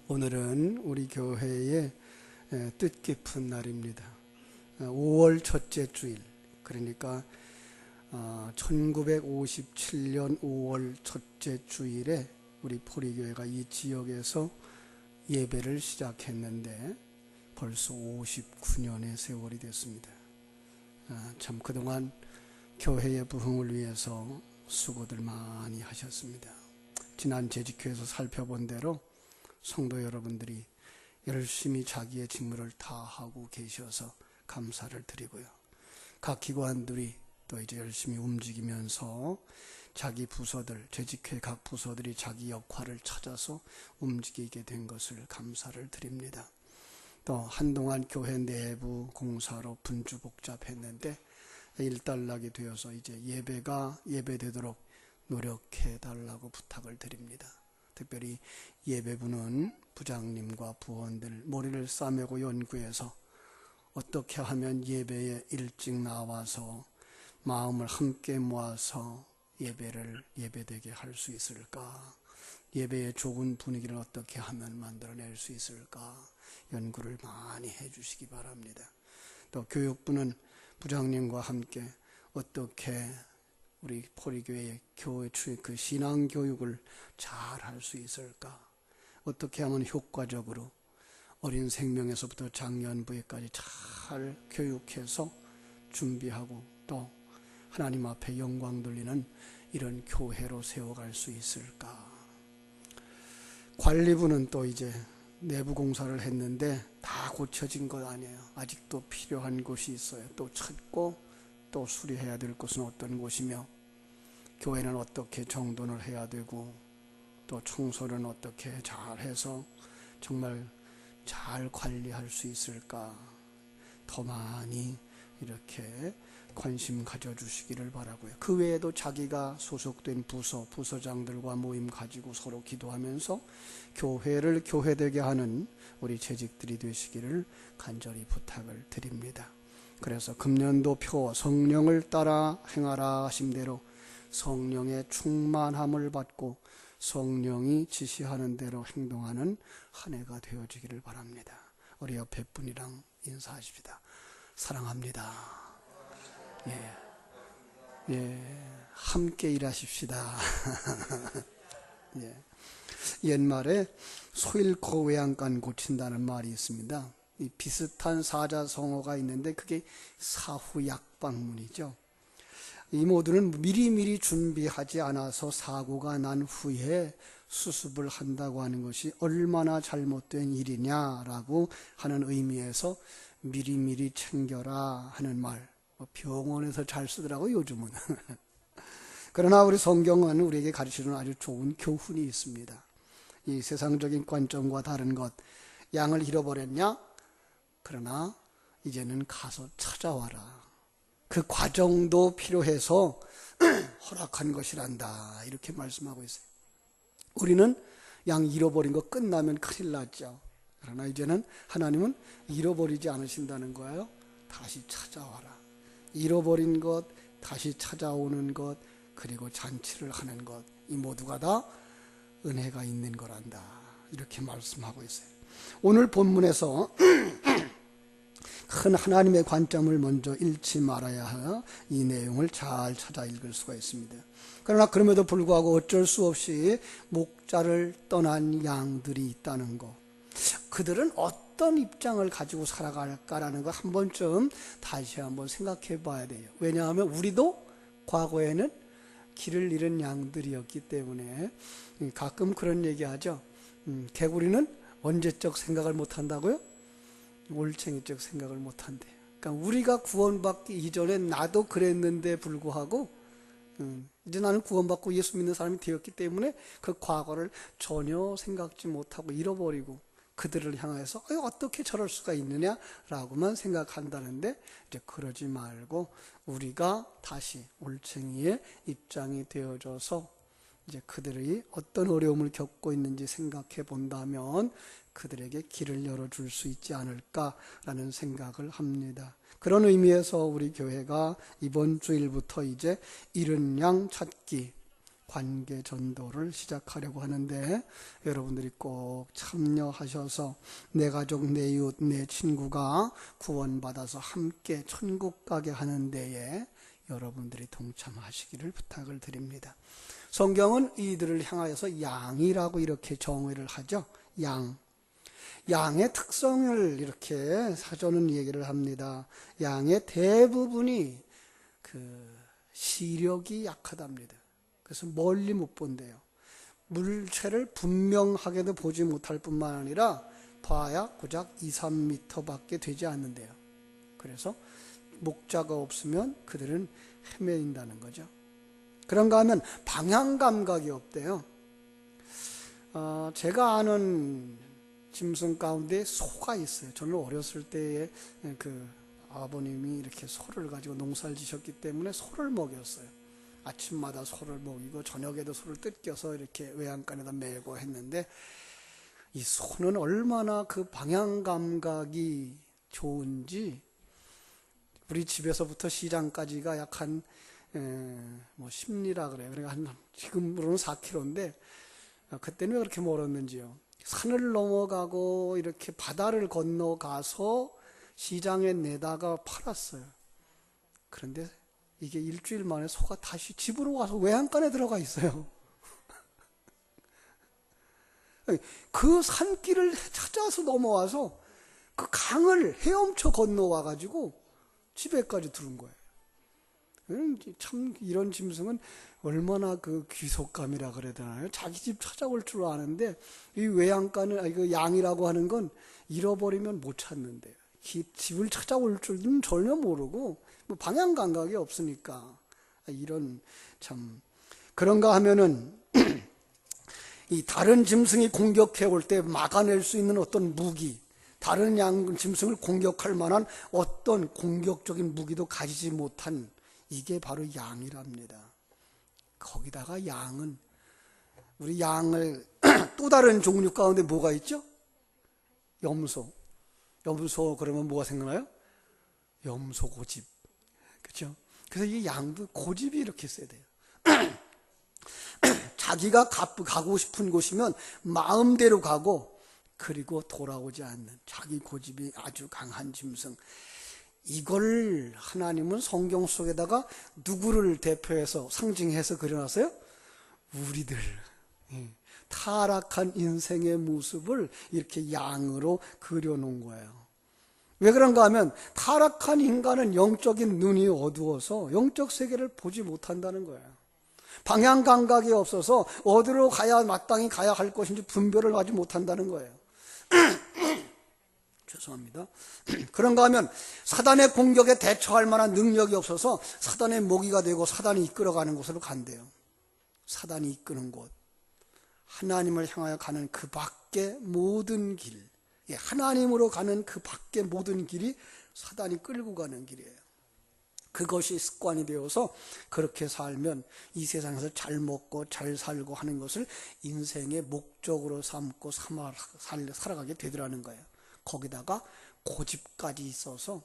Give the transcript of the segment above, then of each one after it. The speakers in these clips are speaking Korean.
오늘은 우리 교회의 뜻깊은 날입니다. 5월 첫째 주일, 그러니까 1957년 5월 첫째 주일에 우리 포리교회가 이 지역에서 예배를 시작했는데 벌써 59년의 세월이 됐습니다. 참 그동안 교회의 부흥을 위해서 수고들 많이 하셨습니다. 지난 재직회에서 살펴본 대로 성도 여러분들이 열심히 자기의 직무를 다하고 계셔서 감사를 드리고요. 각 기관들이 또 이제 열심히 움직이면서 자기 부서들, 재직회 각 부서들이 자기 역할을 찾아서 움직이게 된 것을 감사를 드립니다. 또 한동안 교회 내부 공사로 분주복잡했는데 일단락이 되어서 이제 예배되도록 노력해 달라고 부탁을 드립니다. 특별히 예배부는 부장님과 부원들 머리를 싸매고 연구해서 어떻게 하면 예배에 일찍 나와서 마음을 함께 모아서 예배되게 할 수 있을까? 예배의 좋은 분위기를 어떻게 하면 만들어낼 수 있을까? 연구를 많이 해주시기 바랍니다. 또 교육부는 부장님과 함께 어떻게 우리 포리교회의 교회 그 신앙교육을 잘 할 수 있을까? 어떻게 하면 효과적으로 어린 생명에서부터 장년부에까지 잘 교육해서 준비하고 또 하나님 앞에 영광 돌리는 이런 교회로 세워갈 수 있을까? 관리부는 또 이제 내부 공사를 했는데 다 고쳐진 것 아니에요. 아직도 필요한 곳이 있어요. 또 찾고 또 수리해야 될 곳은 어떤 곳이며 교회는 어떻게 정돈을 해야 되고 또 청소는 어떻게 잘해서 정말 잘 관리할 수 있을까? 더 많이 이렇게 관심 가져주시기를 바라고요. 그 외에도 자기가 소속된 부서장들과 모임 가지고 서로 기도하면서 교회를 교회되게 하는 우리 재직들이 되시기를 간절히 부탁을 드립니다. 그래서 금년도 표 성령을 따라 행하라 하심대로 성령의 충만함을 받고 성령이 지시하는 대로 행동하는 한 해가 되어지기를 바랍니다. 우리 옆에 분이랑 인사하십시다. 사랑합니다. 함께 일하십시다. 옛말에 소 잃고 외양간 고친다는 말이 있습니다. 이 비슷한 사자성어가 있는데 그게 사후약방문이죠. 이 모두는 미리미리 준비하지 않아서 사고가 난 후에 수습을 한다고 하는 것이 얼마나 잘못된 일이냐라고 하는 의미에서 미리미리 챙겨라 하는 말, 병원에서 잘 쓰더라고요, 요즘은. 그러나 우리 성경은 우리에게 가르치는 아주 좋은 교훈이 있습니다. 이 세상적인 관점과 다른 것, 양을 잃어버렸냐? 그러나 이제는 가서 찾아와라. 그 과정도 필요해서 허락한 것이란다. 이렇게 말씀하고 있어요. 우리는 양 잃어버린 거 끝나면 큰일 났죠. 그러나 이제는 하나님은 잃어버리지 않으신다는 거예요. 다시 찾아와라. 잃어버린 것, 다시 찾아오는 것, 그리고 잔치를 하는 것, 이 모두가 다 은혜가 있는 거란다. 이렇게 말씀하고 있어요. 오늘 본문에서 큰 하나님의 관점을 먼저 잃지 말아야 할 이 내용을 잘 찾아 읽을 수가 있습니다. 그러나 그럼에도 불구하고 어쩔 수 없이 목자를 떠난 양들이 있다는 것, 그들은 어떤 입장을 가지고 살아갈까라는 거 한 번쯤 다시 한번 생각해 봐야 돼요. 왜냐하면 우리도 과거에는 길을 잃은 양들이었기 때문에 가끔 그런 얘기하죠. 개구리는 언제적 생각을 못한다고요? 올챙이적 생각을 못한대. 그러니까 우리가 구원받기 이전에 나도 그랬는데 불구하고 이제 나는 구원받고 예수 믿는 사람이 되었기 때문에 그 과거를 전혀 생각지 못하고 잃어버리고 그들을 향해서 어떻게 저럴 수가 있느냐라고만 생각한다는데 이제 그러지 말고 우리가 다시 올챙이의 입장이 되어져서 이제 그들이 어떤 어려움을 겪고 있는지 생각해 본다면 그들에게 길을 열어줄 수 있지 않을까라는 생각을 합니다. 그런 의미에서 우리 교회가 이번 주일부터 이제 잃은 양 찾기 관계 전도를 시작하려고 하는데 여러분들이 꼭 참여하셔서 내 가족, 내 이웃, 내 친구가 구원받아서 함께 천국 가게 하는 데에 여러분들이 동참하시기를 부탁을 드립니다. 성경은 이들을 향하여서 양이라고 이렇게 정의를 하죠. 양의 특성을 이렇게 사전은 얘기를 합니다. 양의 대부분이 시력이 약하답니다. 그래서 멀리 못 본대요. 물체를 분명하게도 보지 못할 뿐만 아니라 봐야 고작 2, 3m밖에 되지 않는데요. 그래서 목자가 없으면 그들은 헤매인다는 거죠. 그런가 하면 방향 감각이 없대요. 제가 아는 짐승 가운데 소가 있어요. 저는 어렸을 때에 아버님이 이렇게 소를 가지고 농사를 지셨기 때문에 소를 먹였어요. 아침마다 소를 먹이고 저녁에도 소를 뜯겨서 이렇게 외양간에다 메고 했는데 이 소는 얼마나 그 방향 감각이 좋은지 우리 집에서부터 시장까지가 약 한 10리라 그래요. 그러니까 지금으로는 4km인데 그때는 왜 그렇게 멀었는지요. 산을 넘어가고 이렇게 바다를 건너가서 시장에 내다가 팔았어요. 그런데 이게 일주일 만에 소가 다시 집으로 와서 외양간에 들어가 있어요. 그 산길을 찾아서 넘어와서 그 강을 헤엄쳐 건너와 가지고 집에까지 들은 거예요. 참 이런 짐승은 얼마나 그 귀속감이라 그래야 되나요? 자기 집 찾아올 줄 아는데 이 외양간은 그 양이라고 하는 건 잃어버리면 못 찾는데요. 집을 찾아올 줄은 전혀 모르고 뭐 방향 감각이 없으니까 이런 참 그런가 하면은 이 다른 짐승이 공격해 올 때 막아낼 수 있는 어떤 무기, 다른 짐승을 공격할 만한 어떤 공격적인 무기도 가지지 못한 이게 바로 양이랍니다. 거기다가 양은 우리 양을 또 다른 종류 가운데 뭐가 있죠? 염소 그러면 뭐가 생각나요? 염소 고집. 그렇죠? 그래서 이 양도 고집이 이렇게 세야 돼요. 자기가 가고 싶은 곳이면 마음대로 가고 그리고 돌아오지 않는 자기 고집이 아주 강한 짐승. 이걸 하나님은 성경 속에다가 누구를 대표해서 상징해서 그려놨어요? 우리들. 타락한 인생의 모습을 이렇게 양으로 그려놓은 거예요. 왜 그런가 하면 타락한 인간은 영적인 눈이 어두워서 영적 세계를 보지 못한다는 거예요. 방향 감각이 없어서 어디로 가야 마땅히 가야 할 것인지 분별을 하지 못한다는 거예요. 죄송합니다. 그런가 하면 사단의 공격에 대처할 만한 능력이 없어서 사단의 모기가 되고 사단이 이끌어가는 곳으로 간대요. 사단이 이끄는 곳. 하나님을 향하여 가는 그 밖의 모든 길. 하나님으로 가는 그 밖의 모든 길이 사단이 끌고 가는 길이에요. 그것이 습관이 되어서 그렇게 살면 이 세상에서 잘 먹고 잘 살고 하는 것을 인생의 목적으로 삼고 살아가게 되더라는 거예요. 거기다가 고집까지 있어서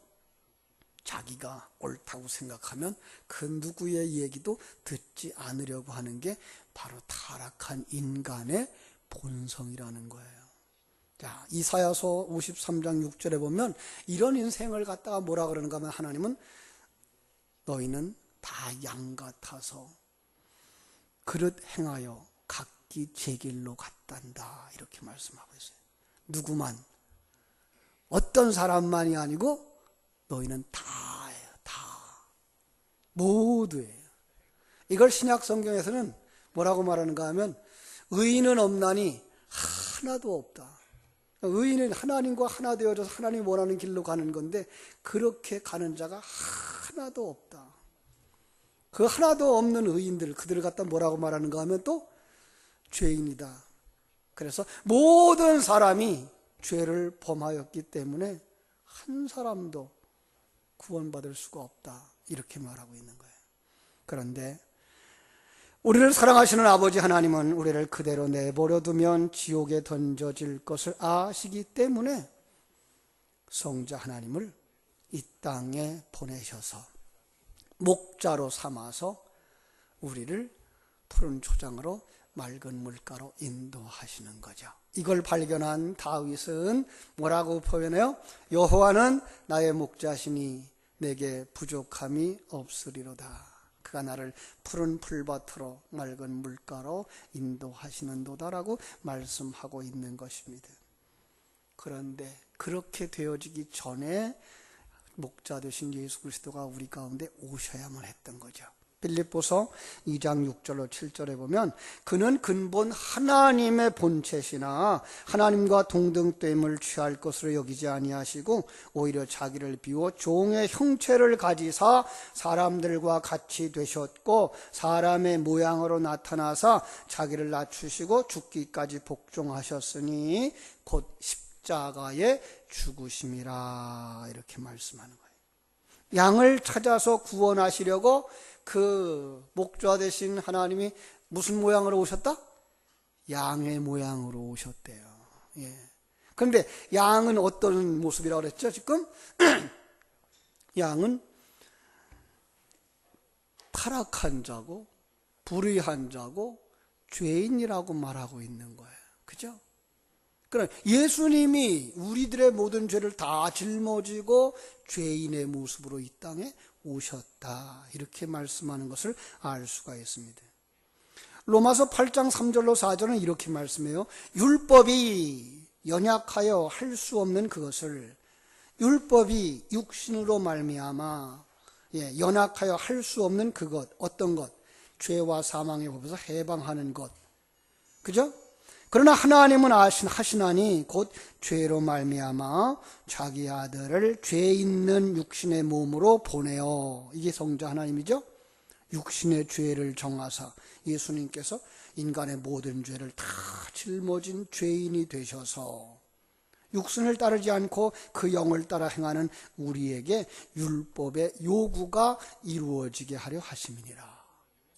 자기가 옳다고 생각하면 그 누구의 얘기도 듣지 않으려고 하는 게 바로 타락한 인간의 본성이라는 거예요. 자, 이사야서 53장 6절에 보면 이런 인생을 갖다가 뭐라 그러는가 하면 하나님은 너희는 다 양 같아서 그릇 행하여 각기 제 길로 갔단다 이렇게 말씀하고 있어요. 누구만 어떤 사람만이 아니고 너희는 다예요. 다 모두예요. 이걸 신약 성경에서는 뭐라고 말하는가 하면 의인은 없나니 하나도 없다. 의인은 하나님과 하나 되어져서 하나님이 원하는 길로 가는 건데 그렇게 가는 자가 하나도 없다. 그 하나도 없는 의인들 그들을 갖다 뭐라고 말하는가 하면 또 죄인이다. 그래서 모든 사람이 죄를 범하였기 때문에 한 사람도 구원받을 수가 없다. 이렇게 말하고 있는 거예요. 그런데 우리를 사랑하시는 아버지 하나님은 우리를 그대로 내버려 두면 지옥에 던져질 것을 아시기 때문에 성자 하나님을 이 땅에 보내셔서 목자로 삼아서 우리를 푸른 초장으로 맑은 물가로 인도하시는 거죠. 이걸 발견한 다윗은 뭐라고 표현해요? 여호와는 나의 목자시니 내게 부족함이 없으리로다. 그가 나를 푸른 풀밭으로 맑은 물가로 인도하시는도다라고 말씀하고 있는 것입니다. 그런데 그렇게 되어지기 전에 목자 되신 예수 그리스도가 우리 가운데 오셔야만 했던 거죠. 빌립보서 2장 6절로 7절에 보면 그는 근본 하나님의 본체시나 하나님과 동등됨을 취할 것으로 여기지 아니하시고 오히려 자기를 비워 종의 형체를 가지사 사람들과 같이 되셨고 사람의 모양으로 나타나사 자기를 낮추시고 죽기까지 복종하셨으니 곧 십자가에 죽으심이라 이렇게 말씀하는 거예요. 양을 찾아서 구원하시려고 그 목자 되신 하나님이 무슨 모양으로 오셨다? 양의 모양으로 오셨대요. 예. 그런데 양은 어떤 모습이라고 그랬죠? 지금 양은 타락한 자고 불의한 자고 죄인이라고 말하고 있는 거예요. 그죠? 그럼 예수님이 우리들의 모든 죄를 다 짊어지고 죄인의 모습으로 이 땅에 오셨다 이렇게 말씀하는 것을 알 수가 있습니다. 로마서 8장 3절로 4절은 이렇게 말씀해요. 율법이 연약하여 할 수 없는 그것을 율법이 육신으로 말미암아 연약하여 할 수 없는 그것 어떤 것? 죄와 사망의 법에서 해방하는 것. 그죠? 그러나 하나님은 하시나니 곧 죄로 말미암아 자기 아들을 죄 있는 육신의 몸으로 보내어 이게 성자 하나님이죠. 육신의 죄를 정하사 예수님께서 인간의 모든 죄를 다 짊어진 죄인이 되셔서 육신을 따르지 않고 그 영을 따라 행하는 우리에게 율법의 요구가 이루어지게 하려 하심이니라.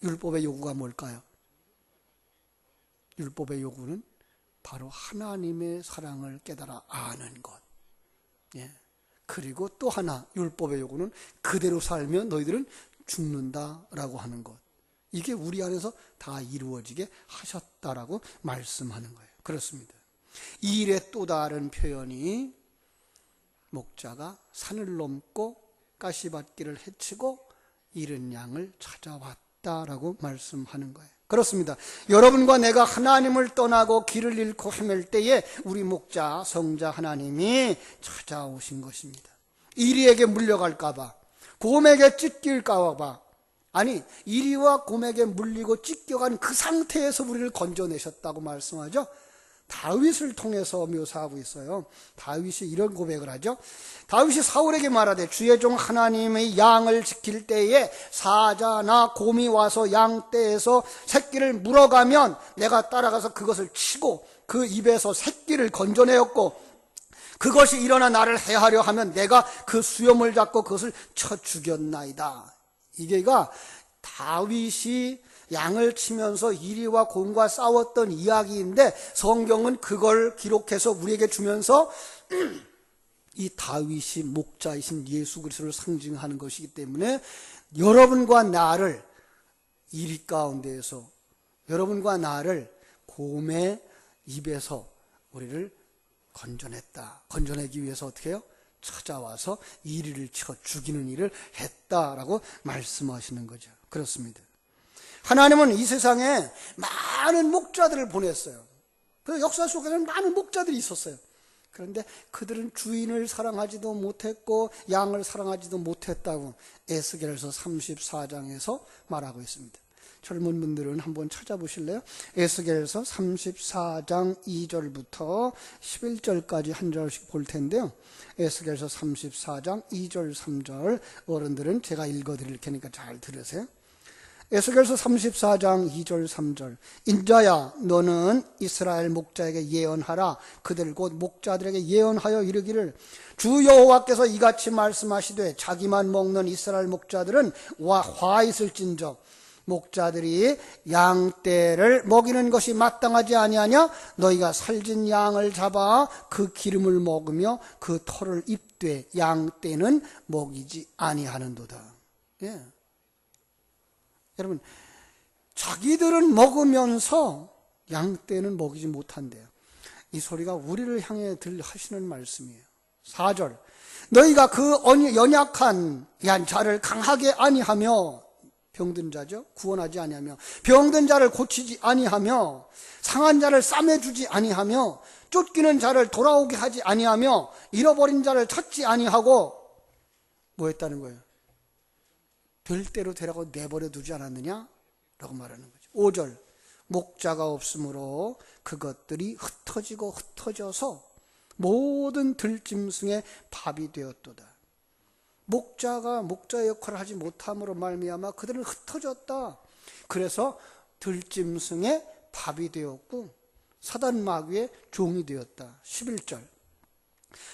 율법의 요구가 뭘까요? 율법의 요구는 바로 하나님의 사랑을 깨달아 아는 것. 예. 그리고 또 하나 율법의 요구는 그대로 살면 너희들은 죽는다라고 하는 것. 이게 우리 안에서 다 이루어지게 하셨다라고 말씀하는 거예요. 그렇습니다. 이 일의 또 다른 표현이 목자가 산을 넘고 가시밭길을 헤치고 잃은 양을 찾아왔다라고 말씀하는 거예요. 그렇습니다. 여러분과 내가 하나님을 떠나고 길을 잃고 헤맬 때에 우리 목자, 성자 하나님이 찾아오신 것입니다. 이리에게 물려갈까봐, 곰에게 찢길까봐, 아니 이리와 곰에게 물리고 찢겨간 그 상태에서 우리를 건져내셨다고 말씀하죠. 다윗을 통해서 묘사하고 있어요. 다윗이 이런 고백을 하죠. 다윗이 사울에게 말하되 주의 종 하나님의 양을 지킬 때에 사자나 곰이 와서 양떼에서 새끼를 물어가면 내가 따라가서 그것을 치고 그 입에서 새끼를 건져내었고 그것이 일어나 나를 해하려 하면 내가 그 수염을 잡고 그것을 쳐 죽였나이다. 이게가 다윗이 양을 치면서 이리와 곰과 싸웠던 이야기인데 성경은 그걸 기록해서 우리에게 주면서 이 다윗이 목자이신 예수 그리스도를 상징하는 것이기 때문에 여러분과 나를 이리 가운데에서 여러분과 나를 곰의 입에서 우리를 건져냈다. 건져내기 위해서 어떻게 해요? 찾아와서 이리를 쳐 죽이는 일을 했다라고 말씀하시는 거죠. 그렇습니다. 하나님은 이 세상에 많은 목자들을 보냈어요. 그 역사 속에는 많은 목자들이 있었어요. 그런데 그들은 주인을 사랑하지도 못했고 양을 사랑하지도 못했다고 에스겔서 34장에서 말하고 있습니다. 젊은 분들은 한번 찾아보실래요? 에스겔서 34장 2절부터 11절까지 한 절씩 볼 텐데요. 에스겔서 34장 2절 3절 어른들은 제가 읽어드릴 테니까 잘 들으세요. 에스겔서 34장 2절 3절 인자야 너는 이스라엘 목자에게 예언하라. 그들 곧 목자들에게 예언하여 이르기를 주 여호와께서 이같이 말씀하시되 자기만 먹는 이스라엘 목자들은 화 있을진저 목자들이 양떼를 먹이는 것이 마땅하지 아니하냐? 너희가 살진 양을 잡아 그 기름을 먹으며 그 털을 입되 양떼는 먹이지 아니하는도다. 예. 여러분 자기들은 먹으면서 양떼는 먹이지 못한대요. 이 소리가 우리를 향해 하시는 말씀이에요. 4절. 너희가 그 연약한 자를 강하게 아니하며, 병든 자죠. 구원하지 아니하며, 병든 자를 고치지 아니하며, 상한 자를 싸매주지 아니하며, 쫓기는 자를 돌아오게 하지 아니하며, 잃어버린 자를 찾지 아니하고, 뭐 했다는 거예요? 될 대로 되라고 내버려 두지 않았느냐? 라고 말하는 거죠. 5절. 목자가 없으므로 그것들이 흩어지고 흩어져서 모든 들짐승의 밥이 되었도다. 목자의 역할을 하지 못함으로 말미암아 그들은 흩어졌다. 그래서 들짐승의 밥이 되었고 사단 마귀의 종이 되었다. 11절.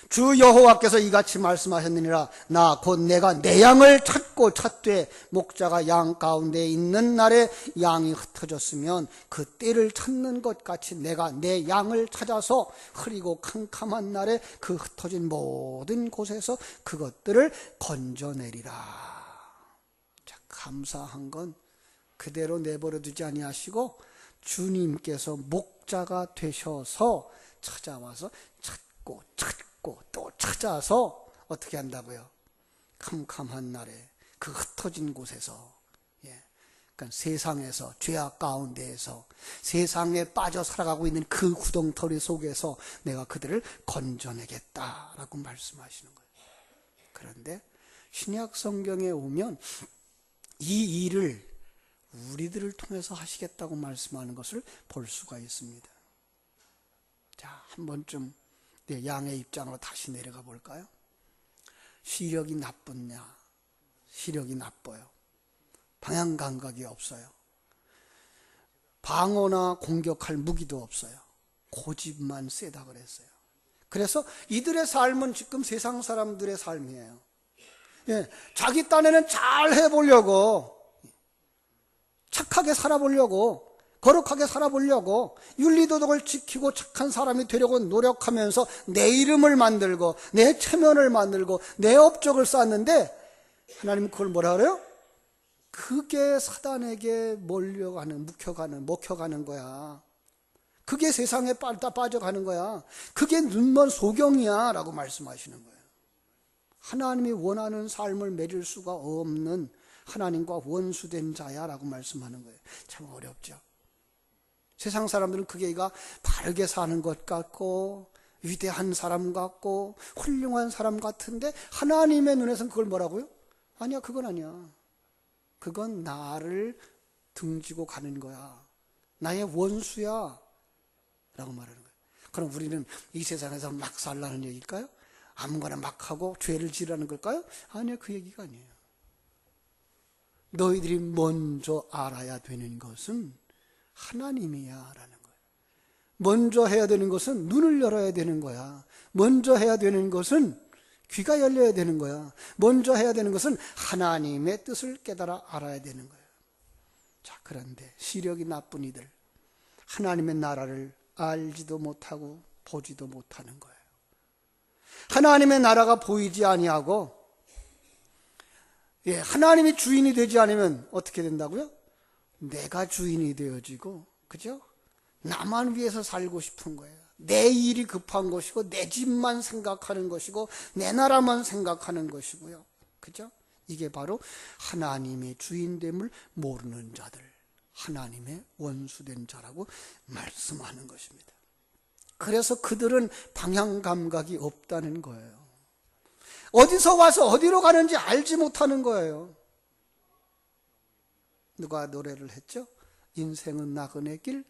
주 여호와께서 이같이 말씀하셨느니라. 나 곧 내가 내 양을 찾고 찾되 목자가 양 가운데 있는 날에 양이 흩어졌으면 그 떼를 찾는 것 같이 내가 내 양을 찾아서 흐리고 캄캄한 날에 그 흩어진 모든 곳에서 그것들을 건져내리라. 자, 감사한 건 그대로 내버려 두지 아니하시고 주님께서 목자가 되셔서 찾아와서 찾고 또 찾아서 어떻게 한다고요? 캄캄한 날에 그 흩어진 곳에서, 그러니까 세상에서, 죄악 가운데에서 세상에 빠져 살아가고 있는 그 구덩텅이 속에서 내가 그들을 건져내겠다라고 말씀하시는 거예요. 그런데 신약 성경에 오면 이 일을 우리들을 통해서 하시겠다고 말씀하는 것을 볼 수가 있습니다. 자, 한 번쯤 양의 입장으로 다시 내려가 볼까요? 시력이 나쁘냐? 시력이 나빠요. 방향 감각이 없어요. 방어나 공격할 무기도 없어요. 고집만 세다 그랬어요. 그래서 이들의 삶은 지금 세상 사람들의 삶이에요. 자기 딴에는 잘 해보려고, 착하게 살아보려고, 거룩하게 살아보려고, 윤리도덕을 지키고 착한 사람이 되려고 노력하면서 내 이름을 만들고 내 체면을 만들고 내 업적을 쌓는데 하나님은 그걸 뭐라 그래요? 그게 사단에게 먹혀가는 거야. 그게 세상에 빠져가는 거야. 그게 눈먼 소경이야 라고 말씀하시는 거예요. 하나님이 원하는 삶을 맺을 수가 없는 하나님과 원수된 자야 라고 말씀하는 거예요. 참 어렵죠. 세상 사람들은 그게가 바르게 사는 것 같고 위대한 사람 같고 훌륭한 사람 같은데 하나님의 눈에서는 그걸 뭐라고요? 아니야, 그건 아니야. 그건 나를 등지고 가는 거야. 나의 원수야 라고 말하는 거예요. 그럼 우리는 이 세상에서 막 살라는 얘기일까요? 아무거나 막 하고 죄를 지으라는 걸까요? 아니요, 그 얘기가 아니에요. 너희들이 먼저 알아야 되는 것은 하나님이야 라는 거예요. 먼저 해야 되는 것은 눈을 열어야 되는 거야. 먼저 해야 되는 것은 귀가 열려야 되는 거야. 먼저 해야 되는 것은 하나님의 뜻을 깨달아 알아야 되는 거예요. 자, 그런데 시력이 나쁜 이들, 하나님의 나라를 알지도 못하고 보지도 못하는 거예요. 하나님의 나라가 보이지 아니하고 하나님이 주인이 되지 않으면 어떻게 된다고요? 내가 주인이 되어지고, 그죠? 나만 위해서 살고 싶은 거예요. 내 일이 급한 것이고, 내 집만 생각하는 것이고, 내 나라만 생각하는 것이고요. 그죠? 이게 바로 하나님의 주인됨을 모르는 자들, 하나님의 원수된 자라고 말씀하는 것입니다. 그래서 그들은 방향 감각이 없다는 거예요. 어디서 와서 어디로 가는지 알지 못하는 거예요. 누가 노래를 했죠? 인생은 나그네 길,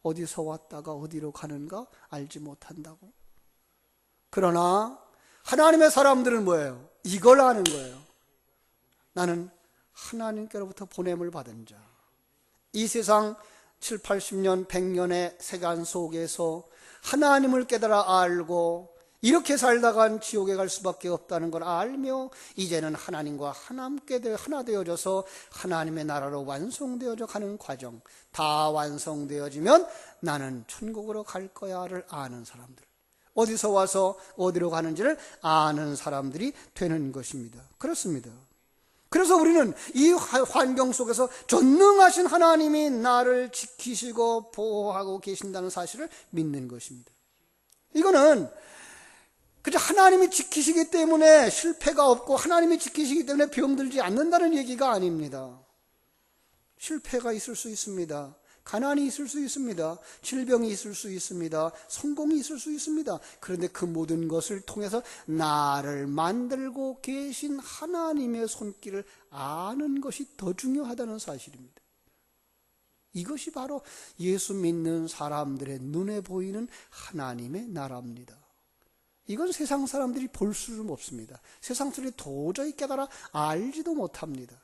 어디서 왔다가 어디로 가는가 알지 못한다고. 그러나 하나님의 사람들은 뭐예요? 이걸 아는 거예요. 나는 하나님께로부터 보냄을 받은 자. 이 세상 7, 80년, 100년의 세간 속에서 하나님을 깨달아 알고 이렇게 살다간 지옥에 갈 수밖에 없다는 걸 알며 이제는 하나님과 함께 하나 되어져서 하나님의 나라로 완성되어져 가는 과정, 다 완성되어지면 나는 천국으로 갈 거야를 아는 사람들, 어디서 와서 어디로 가는지를 아는 사람들이 되는 것입니다. 그렇습니다. 그래서 우리는 이 환경 속에서 전능하신 하나님이 나를 지키시고 보호하고 계신다는 사실을 믿는 것입니다. 이거는 그저 하나님이 지키시기 때문에 실패가 없고 하나님이 지키시기 때문에 병들지 않는다는 얘기가 아닙니다. 실패가 있을 수 있습니다. 가난이 있을 수 있습니다. 질병이 있을 수 있습니다. 성공이 있을 수 있습니다. 그런데 그 모든 것을 통해서 나를 만들고 계신 하나님의 손길을 아는 것이 더 중요하다는 사실입니다. 이것이 바로 예수 믿는 사람들의 눈에 보이는 하나님의 나라입니다. 이건 세상 사람들이 볼 수는 없습니다. 세상 사람들이 도저히 깨달아 알지도 못합니다.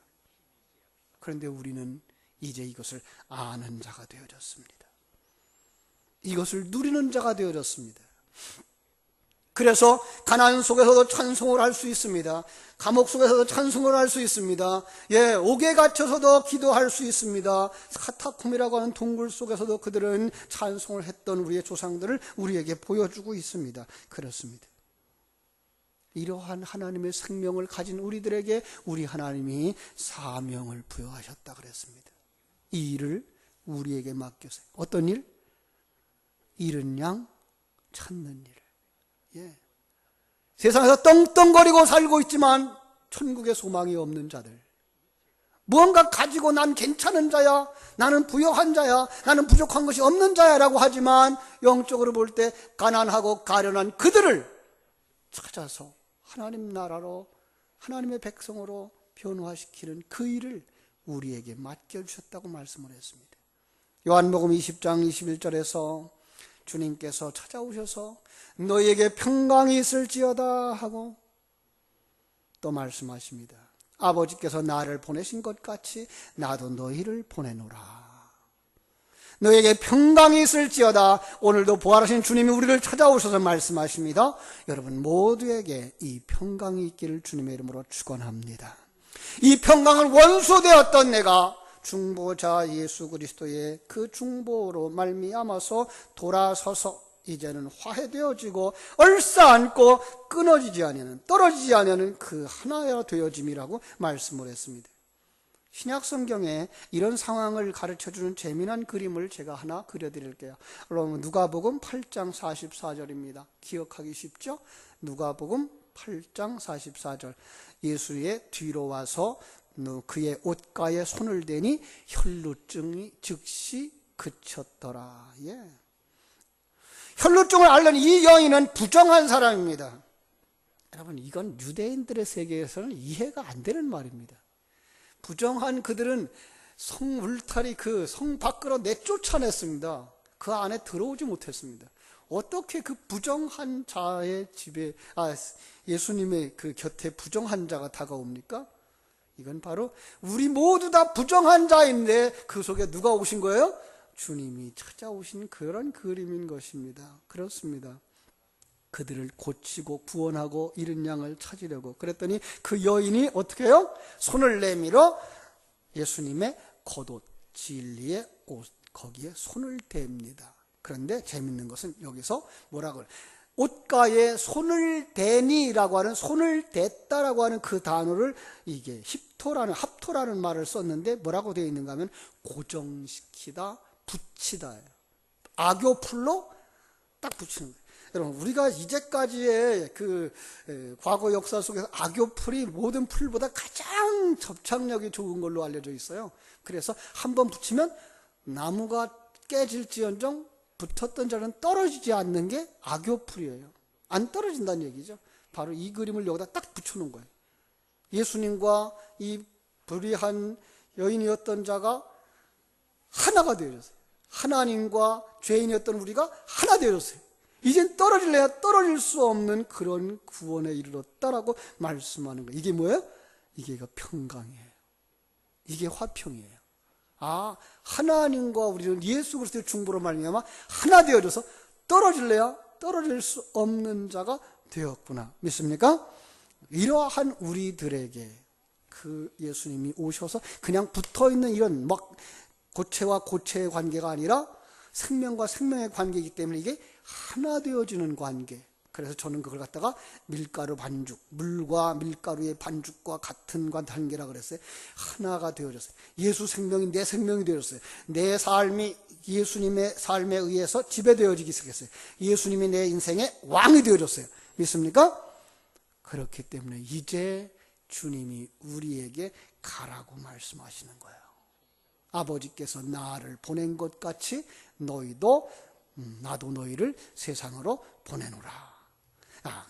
그런데 우리는 이제 이것을 아는 자가 되어졌습니다. 이것을 누리는 자가 되어졌습니다. 그래서 가난 속에서도 찬송을 할 수 있습니다. 감옥 속에서도 찬송을 할 수 있습니다. 옥에 갇혀서도 기도할 수 있습니다. 카타콤이라고 하는 동굴 속에서도 그들은 찬송을 했던 우리의 조상들을 우리에게 보여주고 있습니다. 그렇습니다. 이러한 하나님의 생명을 가진 우리들에게 우리 하나님이 사명을 부여하셨다 그랬습니다. 이 일을 우리에게 맡겨서 어떤 일? 잃은 양 찾는 일. 세상에서 떵떵거리고 살고 있지만 천국에 소망이 없는 자들, 무언가 가지고 난 괜찮은 자야, 나는 부유한 자야, 나는 부족한 것이 없는 자야 라고 하지만 영적으로 볼 때 가난하고 가련한 그들을 찾아서 하나님 나라로, 하나님의 백성으로 변화시키는 그 일을 우리에게 맡겨주셨다고 말씀을 했습니다. 요한복음 20장 21절에서 주님께서 찾아오셔서 너희에게 평강이 있을지어다 하고 또 말씀하십니다. 아버지께서 나를 보내신 것 같이 나도 너희를 보내노라. 너희에게 평강이 있을지어다. 오늘도 부활하신 주님이 우리를 찾아오셔서 말씀하십니다. 여러분 모두에게 이 평강이 있기를 주님의 이름으로 축원합니다. 이 평강을 원수되었던 내가 중보자 예수 그리스도의 그 중보로 말미암아서 돌아서서 이제는 화해되어지고 얼싸안고 끊어지지 아니하는, 떨어지지 아니하는 그 하나가 되어짐이라고 말씀을 했습니다. 신약 성경에 이런 상황을 가르쳐주는 재미난 그림을 제가 하나 그려드릴게요. 여러분 누가복음 8장 44절입니다. 기억하기 쉽죠? 누가복음 8장 44절. 예수의 뒤로 와서 그의 옷가에 손을 대니 혈루증이 즉시 그쳤더라. 혈루증을 앓는 이 여인은 부정한 사람입니다. 여러분 이건 유대인들의 세계에서는 이해가 안 되는 말입니다. 부정한 그들은 성 울타리 그 성 밖으로 내쫓아냈습니다. 그 안에 들어오지 못했습니다. 어떻게 그 부정한 자의 집에 예수님의 그 곁에 부정한 자가 다가옵니까? 이건 바로 우리 모두 다 부정한 자인데 그 속에 누가 오신 거예요? 주님이 찾아오신 그런 그림인 것입니다. 그렇습니다. 그들을 고치고 구원하고 잃은 양을 찾으려고 그랬더니 그 여인이 어떻게 해요? 손을 내밀어 예수님의 겉옷, 진리의 옷, 거기에 손을 댑니다. 그런데 재밌는 것은 여기서 뭐라고 해요? 옷가에 손을 대니라고 하는, 손을 댔다라고 하는 그 단어를 이게 합토라는 말을 썼는데 뭐라고 되어 있는가 하면 고정시키다, 붙이다예요. 악교풀로 딱 붙이는 거예요. 여러분 우리가 이제까지의 그 과거 역사 속에서 악교풀이 모든 풀보다 가장 접착력이 좋은 걸로 알려져 있어요. 그래서 한번 붙이면 나무가 깨질지언정 붙었던 자는 떨어지지 않는 게 악교풀이에요. 안 떨어진다는 얘기죠. 바로 이 그림을 여기다 딱 붙여놓은 거예요. 예수님과 이 불의한 여인이었던 자가 하나가 되어졌어요. 하나님과 죄인이었던 우리가 하나 되어졌어요. 이젠 떨어질래야 떨어질 수 없는 그런 구원에 이르렀다라고 말씀하는 거예요. 이게 뭐예요? 이게 평강이에요. 이게 화평이에요. 하나님과 우리는 예수 그리스도의 중보로 말미암아 하나 되어져서 떨어질래야 떨어질 수 없는 자가 되었구나. 믿습니까? 이러한 우리들에게 그 예수님이 오셔서 그냥 붙어있는 이런 고체와 고체의 관계가 아니라 생명과 생명의 관계이기 때문에 이게 하나 되어지는 관계, 그래서 저는 그걸 갖다가 밀가루 반죽, 물과 밀가루의 반죽과 같은 관계라 그랬어요. 하나가 되어졌어요. 예수 생명이 내 생명이 되어졌어요. 내 삶이 예수님의 삶에 의해서 지배되어지기 시작했어요. 예수님이 내 인생의 왕이 되어졌어요. 믿습니까? 그렇기 때문에 이제 주님이 우리에게 가라고 말씀하시는 거예요. 아버지께서 나를 보낸 것 같이 너희도 나도 너희를 세상으로 보내노라.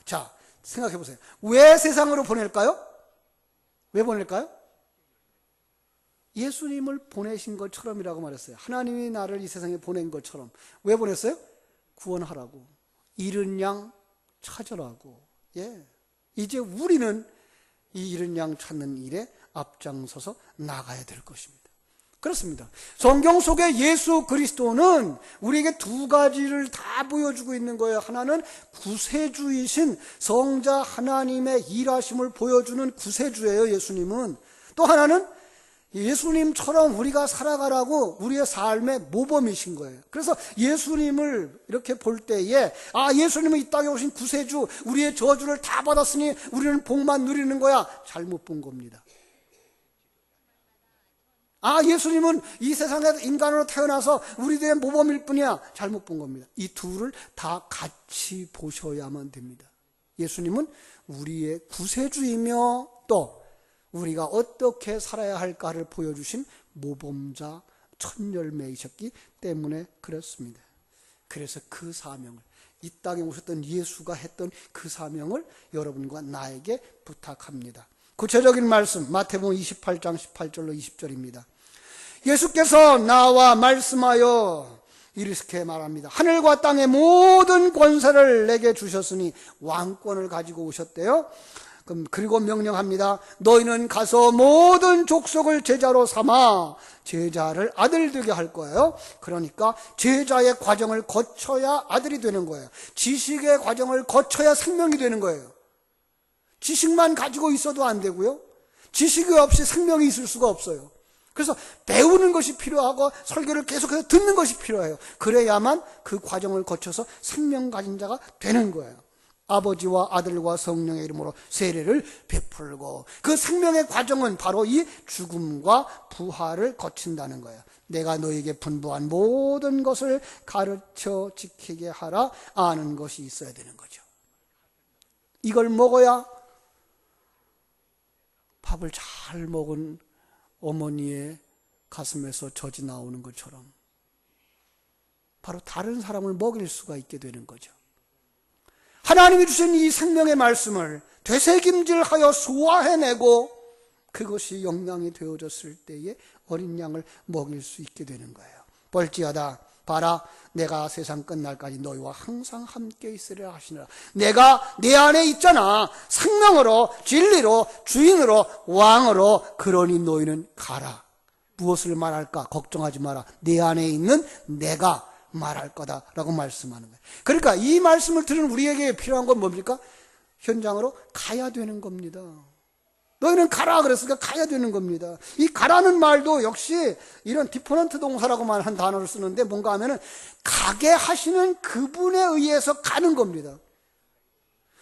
자, 생각해 보세요. 왜 세상으로 보낼까요? 왜 보낼까요? 예수님을 보내신 것처럼이라고 말했어요. 하나님이 나를 이 세상에 보낸 것처럼. 왜 보냈어요? 구원하라고. 잃은 양 찾으라고. 예. 이제 우리는 이 잃은 양 찾는 일에 앞장서서 나가야 될 것입니다. 그렇습니다. 성경 속에 예수 그리스도는 우리에게 두 가지를 다 보여주고 있는 거예요. 하나는 구세주이신 성자 하나님의 일하심을 보여주는 구세주예요. 예수님은. 또 하나는 예수님처럼 우리가 살아가라고 우리의 삶의 모범이신 거예요. 그래서 예수님을 이렇게 볼 때에 예수님은 이 땅에 오신 구세주, 우리의 저주를 다 받았으니 우리는 복만 누리는 거야. 잘못 본 겁니다. 예수님은 이 세상에 인간으로 태어나서 우리들의 모범일 뿐이야. 잘못 본 겁니다. 이 둘을 다 같이 보셔야만 됩니다. 예수님은 우리의 구세주이며 또 우리가 어떻게 살아야 할까를 보여주신 모범자 천열매이셨기 때문에 그렇습니다. 그래서 그 사명을, 이 땅에 오셨던 예수가 했던 그 사명을 여러분과 나에게 부탁합니다. 구체적인 말씀 마태복음 28장 18절로 20절입니다. 예수께서 나와 말씀하여 이렇게 말합니다. 하늘과 땅의 모든 권세를 내게 주셨으니 왕권을 가지고 오셨대요. 그리고 명령합니다. 너희는 가서 모든 족속을 제자로 삼아 제자를 아들 되게 할 거예요. 그러니까 제자의 과정을 거쳐야 아들이 되는 거예요. 지식의 과정을 거쳐야 생명이 되는 거예요. 지식만 가지고 있어도 안 되고요. 지식이 없이 생명이 있을 수가 없어요. 그래서 배우는 것이 필요하고 설교를 계속해서 듣는 것이 필요해요. 그래야만 그 과정을 거쳐서 생명 가진 자가 되는 거예요. 아버지와 아들과 성령의 이름으로 세례를 베풀고 그 생명의 과정은 바로 이 죽음과 부활을 거친다는 거예요. 내가 너에게 분부한 모든 것을 가르쳐 지키게 하라 아는 것이 있어야 되는 거죠. 이걸 먹어야 밥을 잘 먹은 어머니의 가슴에서 젖이 나오는 것처럼 바로 다른 사람을 먹일 수가 있게 되는 거죠. 하나님이 주신 이 생명의 말씀을 되새김질하여 소화해내고 그것이 영양이 되어졌을 때에 어린 양을 먹일 수 있게 되는 거예요. 볼지어다 봐라 내가 세상 끝날까지 너희와 항상 함께 있으리라 하시니라. 내가 내 안에 있잖아. 생명으로 진리로 주인으로 왕으로. 그러니 너희는 가라. 무엇을 말할까 걱정하지 마라. 내 안에 있는 내가 말할 거다라고 말씀하는 거예요. 그러니까 이 말씀을 들은 우리에게 필요한 건 뭡니까? 현장으로 가야 되는 겁니다. 너희는 가라 그랬으니까 가야 되는 겁니다. 이 가라는 말도 역시 이런 디퍼런트 동사라고만 한 단어를 쓰는데 뭔가 하면은 가게 하시는 그분에 의해서 가는 겁니다.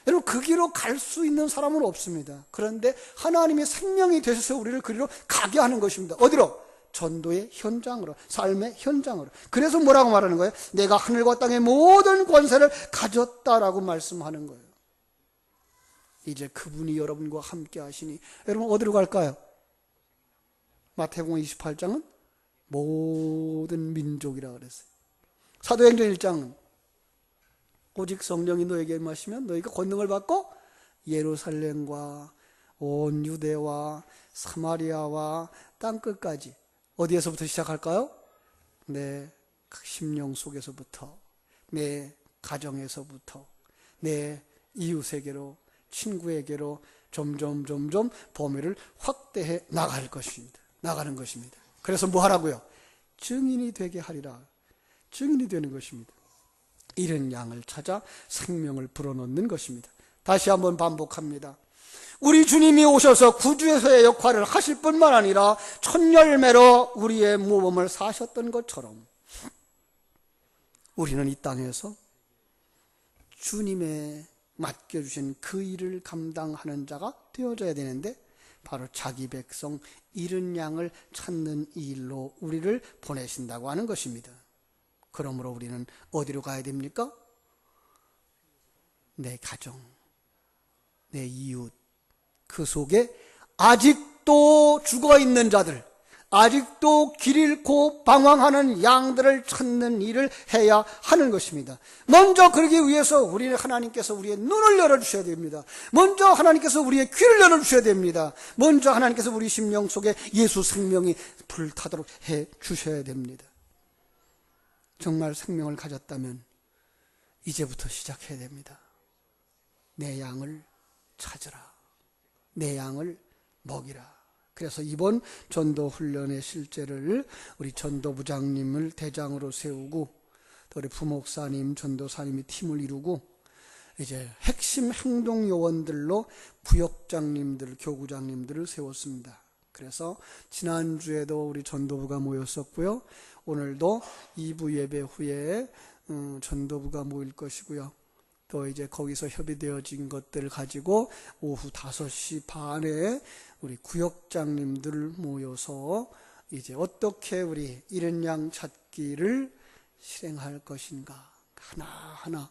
여러분 그 길로 갈 수 있는 사람은 없습니다. 그런데 하나님의 생명이 되셔서 우리를 그 길로 가게 하는 것입니다. 어디로? 전도의 현장으로, 삶의 현장으로. 그래서 뭐라고 말하는 거예요? 내가 하늘과 땅의 모든 권세를 가졌다라고 말씀하는 거예요. 이제 그분이 여러분과 함께 하시니 여러분 어디로 갈까요? 마태복음 28장은 모든 민족이라 그랬어요. 사도행전 1장은 오직 성령이 너에게 임하시면 너희가 권능을 받고 예루살렘과 온 유대와 사마리아와 땅끝까지. 어디에서부터 시작할까요? 내 심령 속에서부터, 내 가정에서부터, 내 이웃에게로, 친구에게로 점점 범위를 확대해 나가는 것입니다. 그래서 뭐 하라고요? 증인이 되게 하리라. 증인이 되는 것입니다. 잃은 양을 찾아 생명을 불어넣는 것입니다. 다시 한번 반복합니다. 우리 주님이 오셔서 구주에서의 역할을 하실 뿐만 아니라 천열매로 우리의 모범을 사셨던 것처럼 우리는 이 땅에서 주님의 맡겨주신 그 일을 감당하는 자가 되어져야 되는데 바로 자기 백성 잃은 양을 찾는 일로 우리를 보내신다고 하는 것입니다. 그러므로 우리는 어디로 가야 됩니까? 내 가정, 내 이웃, 그 속에 아직도 죽어있는 자들, 아직도 길 잃고 방황하는 양들을 찾는 일을 해야 하는 것입니다. 먼저 그러기 위해서 우리는 하나님께서 우리의 눈을 열어주셔야 됩니다. 먼저 하나님께서 우리의 귀를 열어주셔야 됩니다. 먼저 하나님께서 우리 심령 속에 예수 생명이 불타도록 해주셔야 됩니다. 정말 생명을 가졌다면 이제부터 시작해야 됩니다. 내 양을 찾으라. 내 양을 먹이라. 그래서 이번 전도 훈련의 실제를 우리 전도부장님을 대장으로 세우고 또 우리 부목사님, 전도사님이 팀을 이루고 이제 핵심 행동 요원들로 부역장님들, 교구장님들을 세웠습니다. 그래서 지난주에도 우리 전도부가 모였었고요. 오늘도 2부 예배 후에 전도부가 모일 것이고요. 또 이제 거기서 협의되어진 것들을 가지고 오후 5시 반에 우리 구역장님들 모여서 이제 어떻게 우리 잃은 양 찾기를 실행할 것인가. 하나하나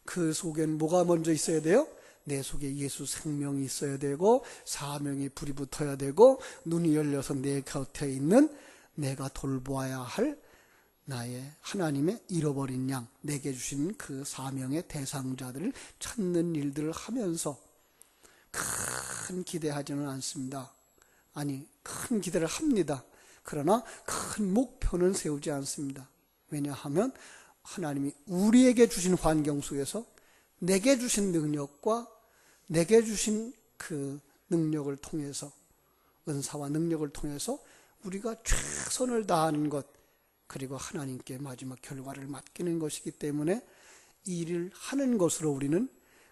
그 속엔 뭐가 먼저 있어야 돼요? 내 속에 예수 생명이 있어야 되고 사명이 불이 붙어야 되고 눈이 열려서 내 곁에 있는 내가 돌보아야 할 나의 하나님의 잃어버린 양, 내게 주신 그 사명의 대상자들을 찾는 일들을 하면서 큰 기대하지는 않습니다. 아니, 큰 기대를 합니다. 그러나 큰 목표는 세우지 않습니다. 왜냐하면 하나님이 우리에게 주신 환경 속에서 내게 주신 능력과 내게 주신 그 능력을 통해서, 은사와 능력을 통해서 우리가 최선을 다하는 것, 그리고 하나님께 마지막 결과를 맡기는 것이기 때문에 이 일을 하는 것으로 우리는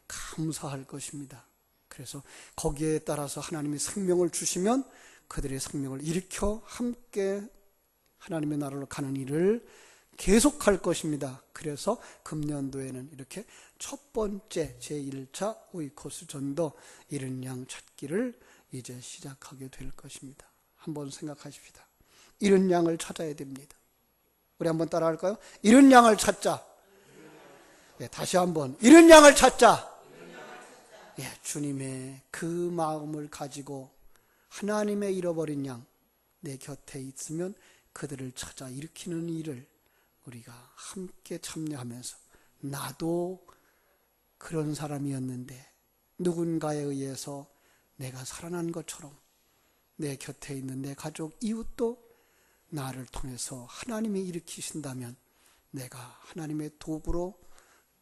감사할 것입니다. 그래서 거기에 따라서 하나님이 생명을 주시면 그들의 생명을 일으켜 함께 하나님의 나라로 가는 일을 계속할 것입니다. 그래서 금년도에는 이렇게 첫 번째 제1차 오이코스 전도 잃은 양 찾기를 이제 시작하게 될 것입니다. 한번 생각하십시다. 잃은 양을 찾아야 됩니다. 우리 한번 따라 할까요? 잃은 양을 찾자. 예, 다시 한번 잃은 양을 찾자. 예, 주님의 그 마음을 가지고 하나님의 잃어버린 양 내 곁에 있으면 그들을 찾아 일으키는 일을 우리가 함께 참여하면서 나도 그런 사람이었는데 누군가에 의해서 내가 살아난 것처럼 내 곁에 있는 내 가족, 이웃도 나를 통해서 하나님이 일으키신다면 내가 하나님의 도구로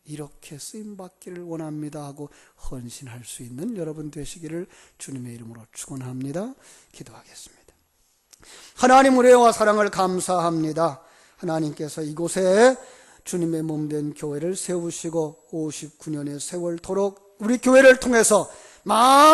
이렇게 쓰임받기를 원합니다 하고 헌신할 수 있는 여러분 되시기를 주님의 이름으로 축원합니다. 기도하겠습니다. 하나님 은혜와 사랑을 감사합니다. 하나님께서 이곳에 주님의 몸된 교회를 세우시고 59년의 세월토록 우리 교회를 통해서 많은